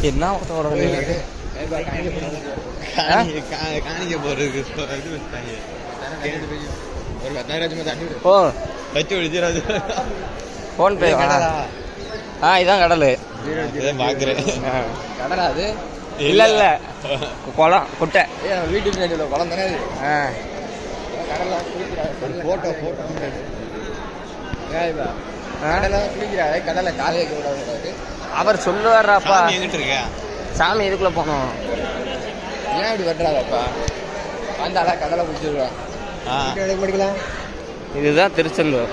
என்ன காணிக்க போறதுக்கு ஒரு 10,000 ஓ வச்சு விழிச்சிடாது. ஃபோன்பே இதான் கடல் பாக்குறேன். கடலா அது? இல்ல இல்ல குளம் குட்டை. வீட்டுக்கு குளம் தானே அது. போட்டோ போட்டோ கடலை காலையை கூடாது. அவர் சொல்லுவாராப்பா. எங்கிட்டு இருக்க சாமி இதுக்குள்ள போனோம். ஏன் இப்படி வெட்டுறாங்கப்பா? வந்தால கடலை பிடிச்சிருக்கான். படிக்கலாம். இதுதான் திருச்செந்தூர்.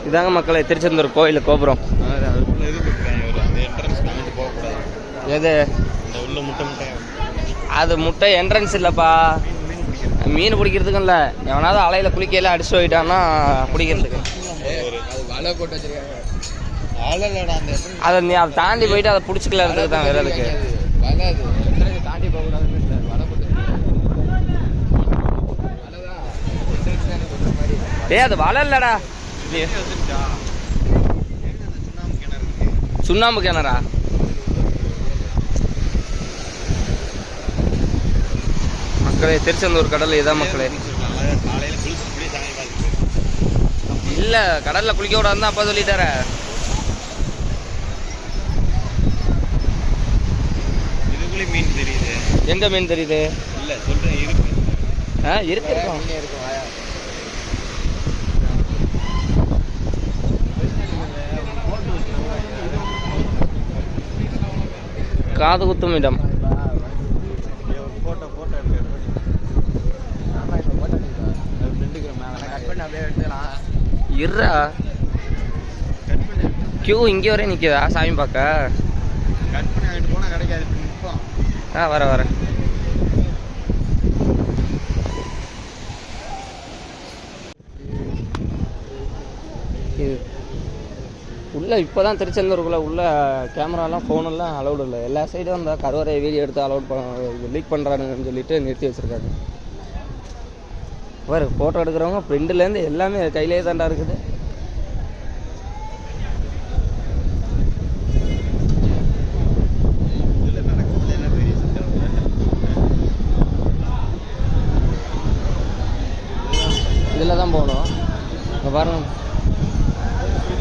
இதாங்க மக்களே திருச்செந்தூர் கோயில் கோபுரம். எது உள்ள முட்டை முட்டை அது முட்டை என்ட்ரன்ஸ் இல்லைப்பா. மீன் பிடிக்கிறதுக்கும் இல்லை, எவனாவது அலையில் குளிக்கையில் அடிச்சு போயிட்டான்னா பிடிக்கிறதுக்கு. அதை நீ அதை தாண்டி போயிட்டு அதை பிடிச்சிக்கலறதுக்கு தான் வர்றதுக்கு. தாண்டி போகக்கூடாது. அது வலை இல்லடா, சுண்ணாம்பு கிணறா? மக்களே திருச்செந்தூர் கடல் இதான் மக்களே. இல்ல கடல்ல குளிக்க கூடாதுன்னு அப்பா சொல்லிட்டார. இதுக்குள்ளே மீன் தெரியுது. எங்க மீன் தெரியுது? இல்ல சொல்றேன் இருக்கு. இருக்கு காது குத்தும் இடம். இருறா கியூ இங்கே வரையும் நிற்குதா சாமி பார்க்க? வர வர இது உள்ள இப்போதான் திருச்செந்தூருக்குள்ள உள்ள கேமராலாம் ஃபோனெல்லாம் அலௌடு இல்லை. எல்லா சைடும் அந்த கருவறை வீடியோ எடுத்து அலௌட் லீக் பண்ணுறானுங்கன்னு சொல்லிட்டு நிறுத்தி வச்சுருக்காங்க. பாரு ஃபோட்டோ எடுக்கிறவங்க ஃப்ரெண்டுலேருந்து எல்லாமே கையிலே தாண்டா இருக்குது. இதில் தான் போகணும். இங்கே பாருங்க,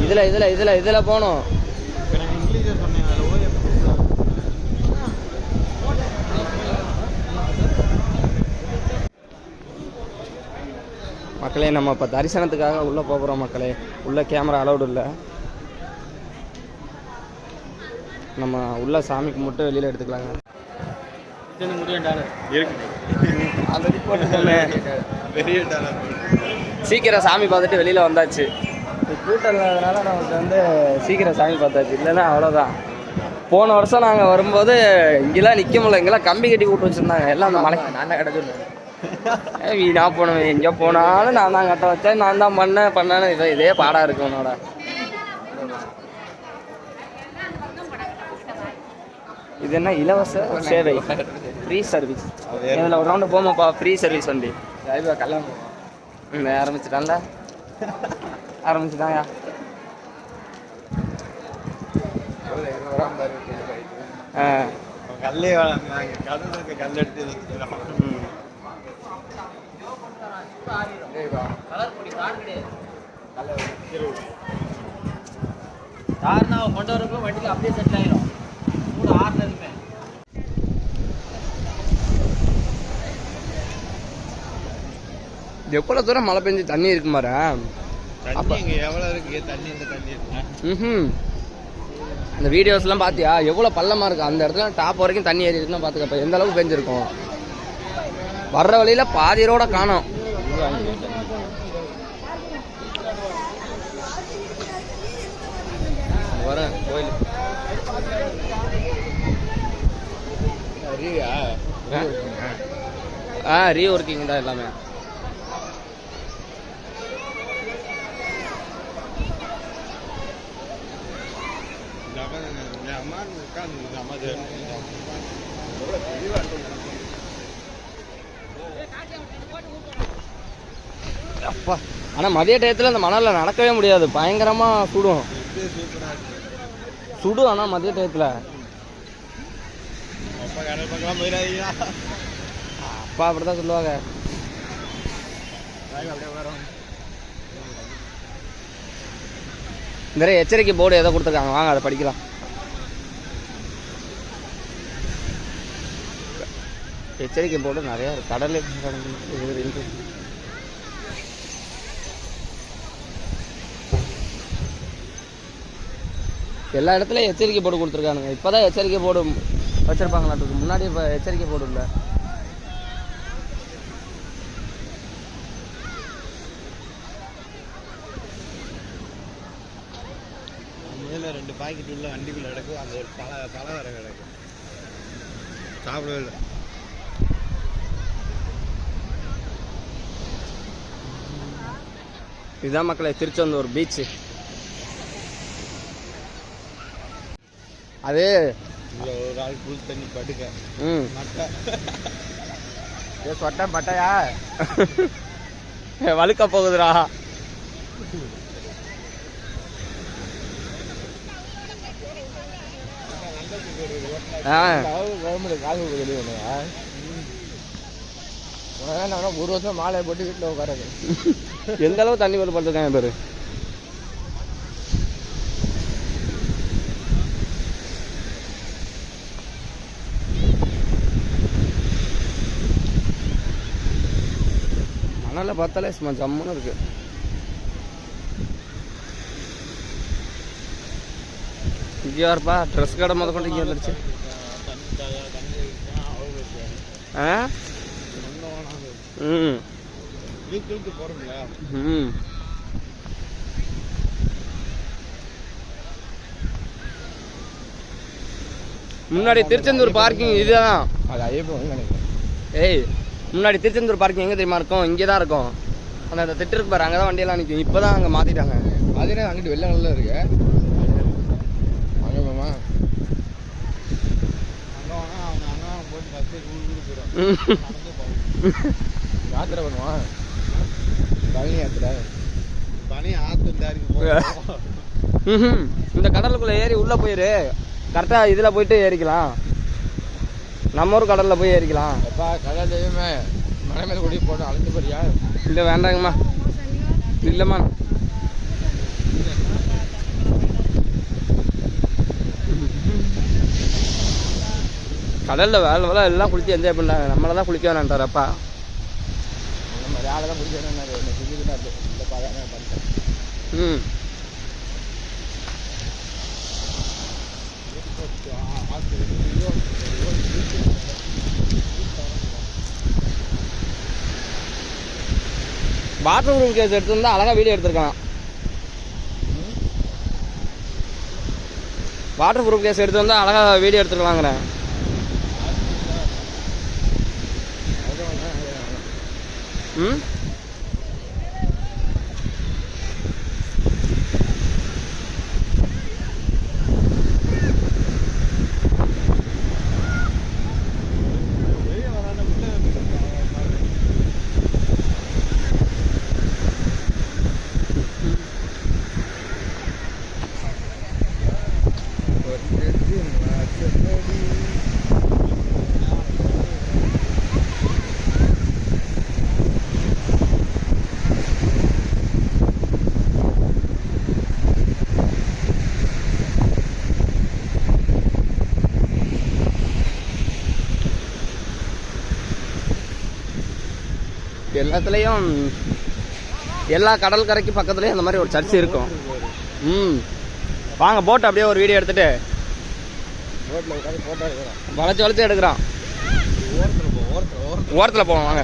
இதில் போகணும். மக்களே நம்ம இப்போ தரிசனத்துக்காக உள்ளே போகிறோம் மக்களே. உள்ளே கேமரா அலௌடு இல்லை. நம்ம உள்ள சாமிக்கு மட்டும் வெளியில் எடுத்துக்கலாங்க. சீக்கிரம் சாமி பார்த்துட்டு வெளியில் வந்தாச்சு. கூட்டம் இல்லாதனால நமக்கு வந்து சீக்கிரம் சாமி பார்த்தாச்சு. இல்லைன்னா அவ்வளோதான். போன வருஷம் நாங்கள் வரும்போது இங்கெல்லாம் நிற்க முடியல. இங்கெல்லாம் கம்பி கட்டி கூட்டு வச்சுருந்தாங்க. எல்லாம் அந்த மலைக்கு நான் தான் கிடச்சிருந்தேன். வீணா போனேன். எங்கே போனாலும் நான் தான் கட்ட வச்சேன், நான் தான் பண்ணேன்னு இதே பாடாக இருக்கு உன்னோட. இது என்ன இலவச சேவை, ஃப்ரீ சர்வீஸ். இதில் ஒரு ரவுண்டு போமாப்பா, ஃப்ரீ சர்வீஸ் வண்டி. கல்யாணம் ஆரம்பிச்சிட்டான்ல, ஆரம்பிச்சுட்டாங்க. கல்லே கல் எடுத்து கொண்டு வரப்போ வண்டியில் அப்படியே செட்டில் ஆகிடும். கூட ஆறுனதுமே எவ்வளோ தூரம் மழை பெஞ்சு தண்ணி இருக்கு மாற. அப்போ இங்கே எவ்வளோ இருக்கு தண்ணி? இந்த தண்ணி இருக்கு. இந்த வீடியோஸ்லாம் பார்த்தியா எவ்வளோ பள்ளமாக இருக்குது? அந்த இடத்துல டாப் வரைக்கும் தண்ணி ஏறி இருக்குன்னா பார்த்துக்கப்ப எந்த அளவுக்கு பெஞ்சிருக்கும். வர்ற வழியில் பாதி ரோட காணோம். வரேன் கோயில் ரீஒர்க்கிங் தான் எல்லாமே. அப்பா ஆனால் மதிய டயத்தில் அந்த மணலில் நடக்கவே முடியாது, பயங்கரமாக சுடும். சுடும் ஆனால் மதிய டயத்தில் அப்பா அப்படி தான் சொல்லுவாங்க. நிறைய எச்சரிக்கை போர்டு ஏதோ கொடுத்துருக்காங்க, வாங்க அதை படிக்கலாம். எச்சரிக்கை போர்டு நிறையா இருக்குது. கடலில் எல்லா இடத்துலையும் எச்சரிக்கை போர்டு கொடுத்துருக்கானுங்க. இப்போ தான் எச்சரிக்கை போர்டு வச்சுருப்பாங்களாட்டுருக்கு, முன்னாடி இப்போ எச்சரிக்கை போர்டு இல்லை. மேலே 2 பாக்கெட் உள்ள வண்டிக்குள்ள கிடக்கும், அந்த ஒரு தலை வர கிடக்கும், சாப்பிடவே இல்லை. இதுதான் மக்களை திருச்செந்தூர் பீச்சு. அது இதில் ஒரு ஆள் புல் தண்ணி படுக்க மட்டை சொட்ட பட்டையா வழுக்க போகுதுடா. ஒரு வருஷம் மாலையை போட்டு வீட்டில் உட்காராது. எந்த அளவு தண்ணி வலு படுத்துருக்காங்க பேரு. மணலை பார்த்தாலே சும்மா ஜம்முன்னு இருக்கு. இங்கே இருப்பா ட்ரெஸ் கடை முத கொண்டு இங்கே வந்துருச்சு. முன்னாடி திருச்செந்தூர் பார்க்கிங் இதுதான். அது ஐயப்பன் நினைக்கிறேன். ஏய், முன்னாடி திருச்செந்தூர் பார்க்கிங் எங்கே தெரியுமா இருக்கும்? இங்கே தான் இருக்கும். அந்த திட்டு இருக்கு பாரு, அங்கே தான் வண்டியெல்லாம் நிற்கும். இப்போ தான் அங்கே மாற்றிட்டாங்க. அதுனா அங்கிட்டு வெள்ளை நல்லா இருக்கு. அங்கே மாமா யாத்திரை பண்ணுவான். பழனி யாத்திரை. பழனி ஆற்று இந்த கடலுக்குள்ளே ஏறி உள்ளே போயிரு, கரெக்டாக இதில் போயிட்டு ஏறிக்கலாம். நம்ம ஊர் கடலில் போய் ஏறிக்கலாம். எப்பா கடல் தெய்வமே, மலை மேலே கூட்டி போட்டு அழைச்சி போறியா? இல்லை வேண்டாங்கம்மா, இல்லைம்மா. கடலில் வேலை வேலை எல்லாம் குளித்து என்ஜாய் பண்ணாங்க, நம்மளை தான் குளிக்க வேணான்ட்டார் அப்பா. நம்ம யாரை தான் குளிக்க வேணாரு, என்ன செஞ்சுக்கிட்டாரு இந்த பாதை பண்ணிட்டேன். வாட்டர் ப்ரூஃப் கேஸ் எடுத்துருந்தா அழகாக வீடியோ எடுத்துருக்கான். வாட்டர் ப்ரூஃப் கேஸ் எடுத்து வந்தால் அழகாக வீடியோ எடுத்துருக்கலாங்கிறேன். எல்லாத்துலேயும் எல்லா கடல் கரைக்கு பக்கத்துலேயும் அந்த மாதிரி ஒரு சர்ச் இருக்கும். வாங்க போட்டு அப்படியே ஒரு வீடியோ எடுத்துட்டு வளைச்சு வளைச்சு எடுக்கிறான். ஓரத்தில் போவோம் வாங்க.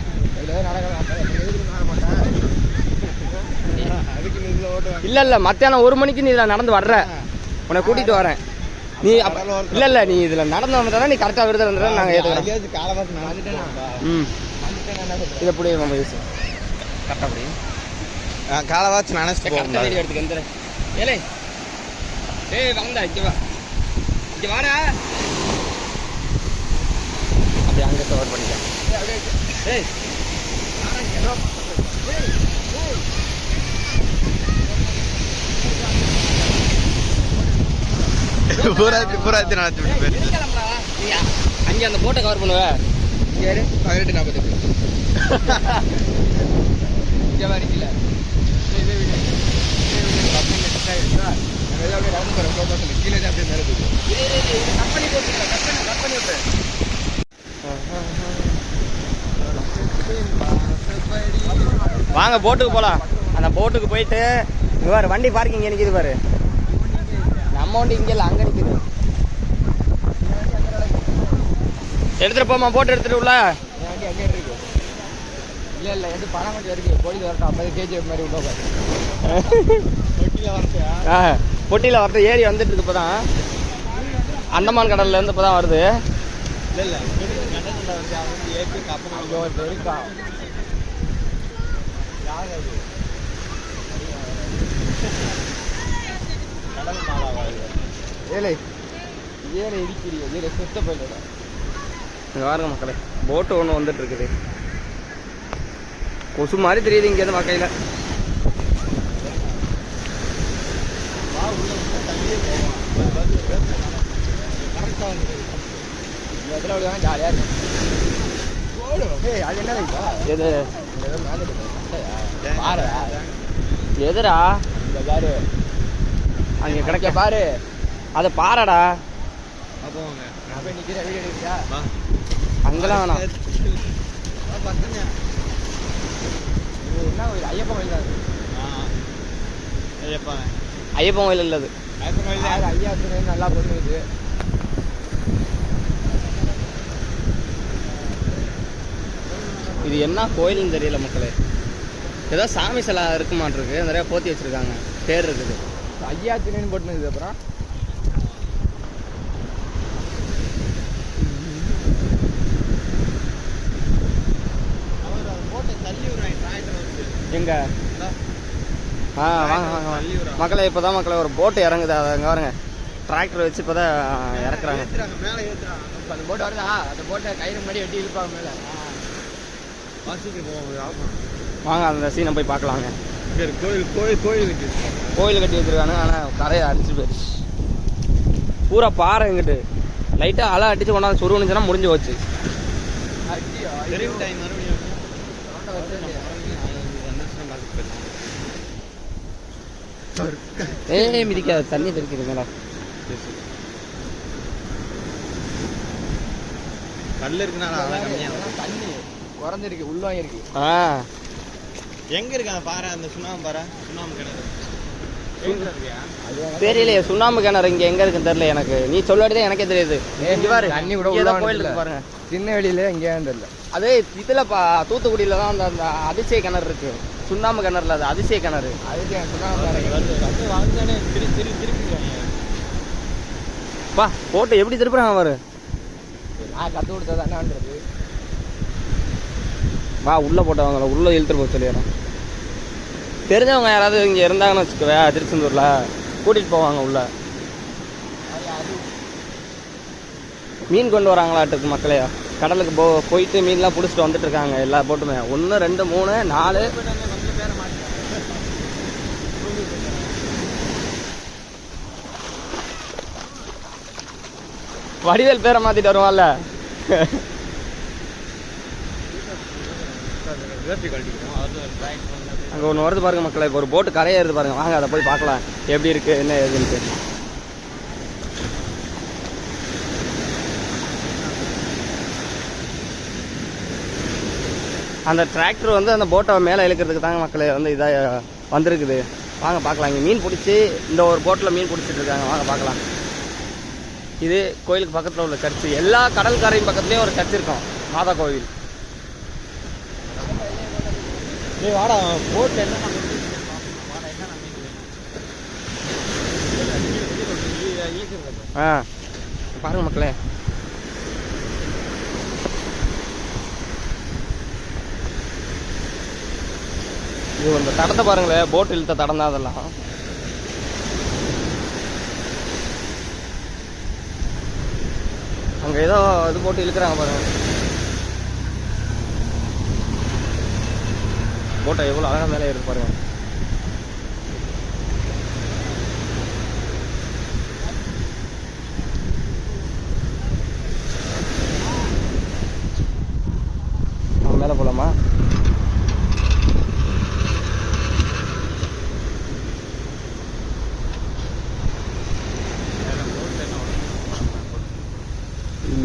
இல்லை இல்லை, மத்தியானம் 1 மணிக்கு நீ இதில் நடந்து வர்ற, உன்னை கூட்டிகிட்டு வரேன். நீ இல்லை நீ இதில் நடந்து வந்துட்டா நீ கரெக்டாக விருது வந்துட்டா நாங்கள் ஏற்றுக்கிறோம். இதை புரிய நம்ம யூஸ் கரெக்டாக புரியும். காலவாச்சு நினைச்சிட்டு கரெக்டாக வீடியோ எடுத்துக்க எந்த ஏலே ஏய் வாங்கடா இங்கே வா, இங்கே வாடா. அப்படி அங்கே கவர் பண்ணிக்கலாம். ஏய் பூராத்தி நடத்தி விட்டு போயிருக்கு. அங்கே அந்த போட்டை கவர் பண்ணுவேன். 18:48. இங்கே வரைக்கல கீழே தான் அப்படியே நடக்குது. கம்பெனி போட்டுருக்கேன் கம்பெனி விட்டுறேன். வாங்க போட்டுக்கு போகலாம். அந்த போட்டுக்கு போயிட்டு இங்கே பாரு வண்டி பார்க்கிங் இங்கே நிற்கிது பாரு. நம்ம வண்டி இங்கே இல்லை, அங்கே நிற்கிது. எடுத்துகிட்டு போமா, போட்டு எடுத்துகிட்டு உள்ள. என் வண்டி அங்கே இருக்கு. இல்லை எது பணம் கொஞ்சம் இருக்கு. போலீஸ் வரட்டும் 50 kg மாதிரி விட்டோம். பொட்டியில் வரட்டு ஏறி வந்துட்டு இருக்கு. இப்போ தான் அந்தமான் கடல்லேருந்து இப்போ தான் வருது. இல்லை கடலில் வந்து அவங்க ஏற்றி அப்புறம் அங்கே ஒரு இருக்கா யார் அது கடல் மாலாவாது. ஏழை இடிக்கிறீங்க ஏழை சுத்த போயிடலாம். இங்கே பாருங்க மக்களே, போட்டு ஒன்று வந்துட்டு இருக்குது. கொசு மாதிரி தெரியுது இங்கேருந்து வகையில். ஜாலியாக இருக்கும். அது என்ன வைப்பா எது பாரு எதுடா இந்த பாரு அங்கே கிடைக்க பாரு அதை பாறடா. அப்போ வாங்க. நான் போய் நிற்கிறேன். வீடியோ எடுக்கிறியா? அங்கெல்லாம் வேணாம். பசங்க இது என்ன கோயில்? ஐயப்பன் கோயில் தான் அது. ஐயப்பா ஐயப்பன் கோயில் இல்லை அது. ஐயப்பன் கோயில் யார் ஐயா துணை நல்லா பண்ணுது. இது என்ன கோயில்னு தெரியல மக்களே. ஏதோ சாமி சிலை இருக்க மாட்டிருக்கு, நிறைய போத்தி வச்சிருக்காங்க, பேர் இருக்குது. ஐயா துணைன்னு போட்டுனுது. அப்புறம் போட்டு தள்ளி ஒரு டிராக்டர் வந்து எங்க வாங்க வாங்க வாங்க மக்களே. இப்போ தான் மக்களே ஒரு போட்டு இறங்குது. அதை அங்கே பாருங்க, டிராக்டர் வச்சு இப்போ தான் இறக்குறாங்க. மேலே ஏற்றுறாங்க. இப்போ அந்த போட்டு வருதா? அந்த போட்டை கயிறு முன்னாடி வெட்டி இழுப்பாங்க மேலே. வாசிக்கு போவோம். வாங்க அந்த சீனை போய் பார்க்கலாங்க. கோயில் இருக்கு. கோயில் கட்டி வச்சிருக்காங்க, ஆனால் கரையை அடிச்சு போயிடுச்சு. பூரா பாறை எங்கிட்டு லைட்டாக அலை அடிச்சு கொண்டாந்து சொருவணுச்சுன்னா முடிஞ்சு போச்சு. தெரியும் டைம் மறுபடியும் மிதிக்காது, தண்ணி தெரிக்குது மேலே. கல் இருக்குனால அதான் கம்மியாக தண்ணி குறைஞ்சிருக்கு, உள்ளாங்க இருக்கு. எங்க இருக்கு அந்த பாறை? அந்த சுண்ணாம்பு பாறை, சுண்ணாம்பு கிணறு தெரியலையே. சுண்ணாம்பு கிணறு இங்கே எங்கே இருக்குன்னு தெரியல எனக்கு. நீ சொல்லாடிதான் எனக்கே தெரியுது. தண்ணி கூட உள்ள கோயில் இருக்கு பாருங்க. சின்ன வெளியில எங்கேயான்னு தெரியல. அது இதில் தூத்துக்குடியில் தான் அந்த அதிசய கிணறு இருக்கு. சுண்ணாம்பு கிணறுல அது அதிசய கிணறு. அதுக்கு சுண்ணாம்பு வாங்கினே திருப்பி பா போட்டு எப்படி திருப்புறாங்க பாரு. நான் கற்று கொடுத்தா தானேன்றது. வா உள்ளே போட்டவங்கள உள்ளே இழுத்துட்டு போக சொல்லிடுறேன். தெரிஞ்சவங்க யாராவது இங்கே இருந்தாங்கன்னு வச்சுக்கவே, திருச்செந்தூரில் கூட்டிகிட்டு போவாங்க உள்ள. மீன் கொண்டு வராங்களாட்டுக்கு மக்களே. கடலுக்கு போயிட்டு மீன்லாம் பிடிச்சிட்டு வந்துட்டு இருக்காங்க எல்லா போட்டுமே. 1 2 3 4 வடிவேல் பேரை மாற்றிட்டு வருவான்ல. அங்கே ஒன்று வருது பாருங்க மக்களே. இப்போ ஒரு போட்டு கரையேறுது பாருங்க. வாங்க அதை போய் பார்க்கலாம் எப்படி இருக்கு என்ன ஏதுன்ட்டு. அந்த டிராக்டர் வந்து அந்த போட்டை மேலே இழுக்கிறதுக்கு தாங்க மக்களே வந்து இதாக வந்திருக்குது. வாங்க பார்க்கலாம். இங்கே மீன் பிடிச்சி இந்த ஒரு போட்டில் மீன் பிடிச்சிட்டு இருக்காங்க. வாங்க பார்க்கலாம். இது கோயிலுக்கு பக்கத்தில் உள்ள சர்ச்சு. எல்லா கடல் கரையும் பக்கத்துலேயும் ஒரு சர்ச் இருக்கும், மாதா கோவில். வாடா போட்டு என்ன பாருங்க மக்களே. இது இந்த தடத்தை பாருங்களேன், போட் இழுத்த தடம் தான் அதெல்லாம். அங்கே ஏதோ இது போட்டு இழுக்கிறாங்க பாருங்க. போட்டை எவ்வளோ அழகாக மேலே இருக்கு பாருங்க.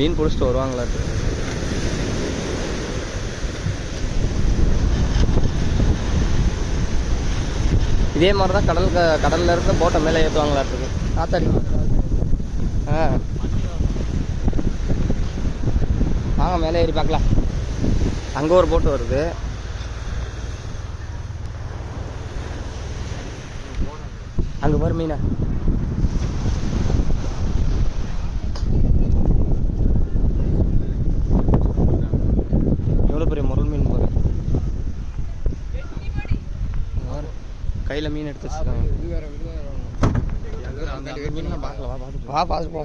மீன் பிடிச்சிட்டு வருவாங்களா இருக்கு. இதே மாதிரி தான் கடல்ல இருந்து போட்டை மேலே ஏற்றுவாங்களா இருக்கு. காத்தாடி வாங்க மேலே ஏறி பார்க்கலாம். அங்கே ஒரு போட்டு வருது. அங்கே பாரு மீனா. எவ்வளோ பெரிய முரல் மீன் பாரு. கையில் மீன் எடுத்து வச்சுருக்காங்க. வா பார்த்து போ.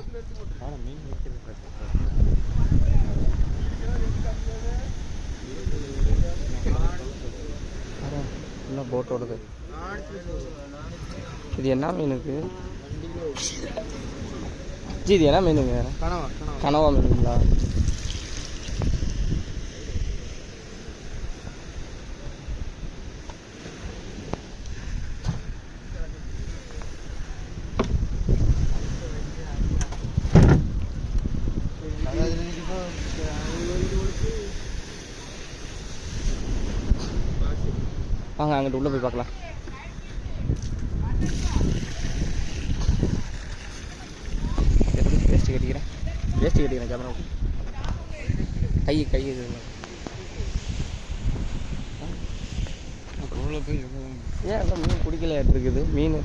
இன்னும் போட் ஓடுது. இது என்ன மீனுக்கு ஜி? இது என்ன மீனுங்க? கனவா மீனுங்களா? வாங்க அங்கிட்டு உள்ள போய் பார்க்கலாம். Waste கட்டிக்கிறேன் camera. கை ஏன் அதான் மீன் பிடிக்கல இருக்குது. மீன்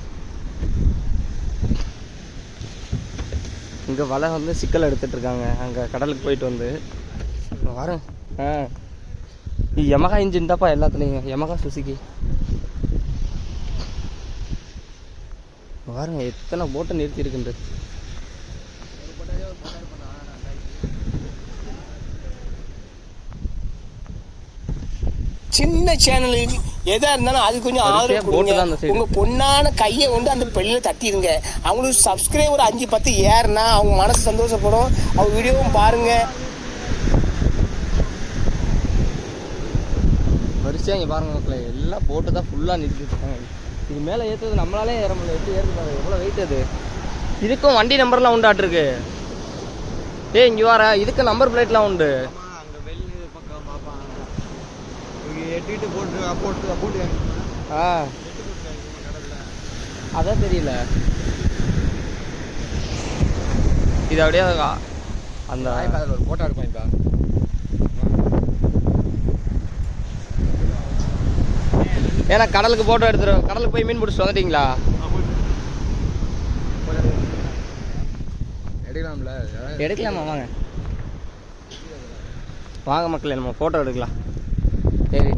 இங்கே வலை வந்து சிக்கல் எடுத்துட்டு இருக்காங்க. அங்கே கடலுக்கு போயிட்டு வந்து வரேன். இது யமகா இன்ஜின் தான்ப்பா எல்லாத்துலேயும். யமகா சுசுகி பாருங்க எத்தனை போட்டை நிறுத்தி இருக்குன்றது. சின்ன சேனலுக்கு எதா இருந்தாலும் அது கொஞ்சம் ஆதரவு கொடுங்க. உங்க பொண்ணான கையை வந்து அந்த பெல்லில தட்டிடுங்க. அவங்களுக்கு சப்ஸ்கிரைபர் 5-10 ஏறுனா அவங்க மனசு சந்தோஷப்படும். அவங்க வீடியோவும் பாருங்க. வரிசையாக இங்கே பாருங்க மக்களே, எல்லாம் போட்டு தான் ஃபுல்லாக நிறுத்திட்டு இருக்காங்க. இது மேலே ஏற்றுறது நம்மளாலே ஏற முடியல. எப்படி ஏறுது பாருங்க, எவ்வளோ வெயிட் அது. இதுக்கும் வண்டி நம்பர்லாம் உண்டாட்டிருக்கு. இங்கே வர இதுக்கு நம்பர் பிளேட்லாம் உண்டு. அதான் தெரியல. இது அப்படியே அந்த ஒரு போட்டோ எடுப்பாங்க. ஏன்னா கடலுக்கு போட்டோ எடுத்துருவோம். கடலுக்கு போய் மீன் பிடிச்சிட்டு வந்துட்டீங்களா? எடுக்கலாமா? வாங்க மக்களே, நம்ம ஃபோட்டோ எடுக்கலாம். சரி.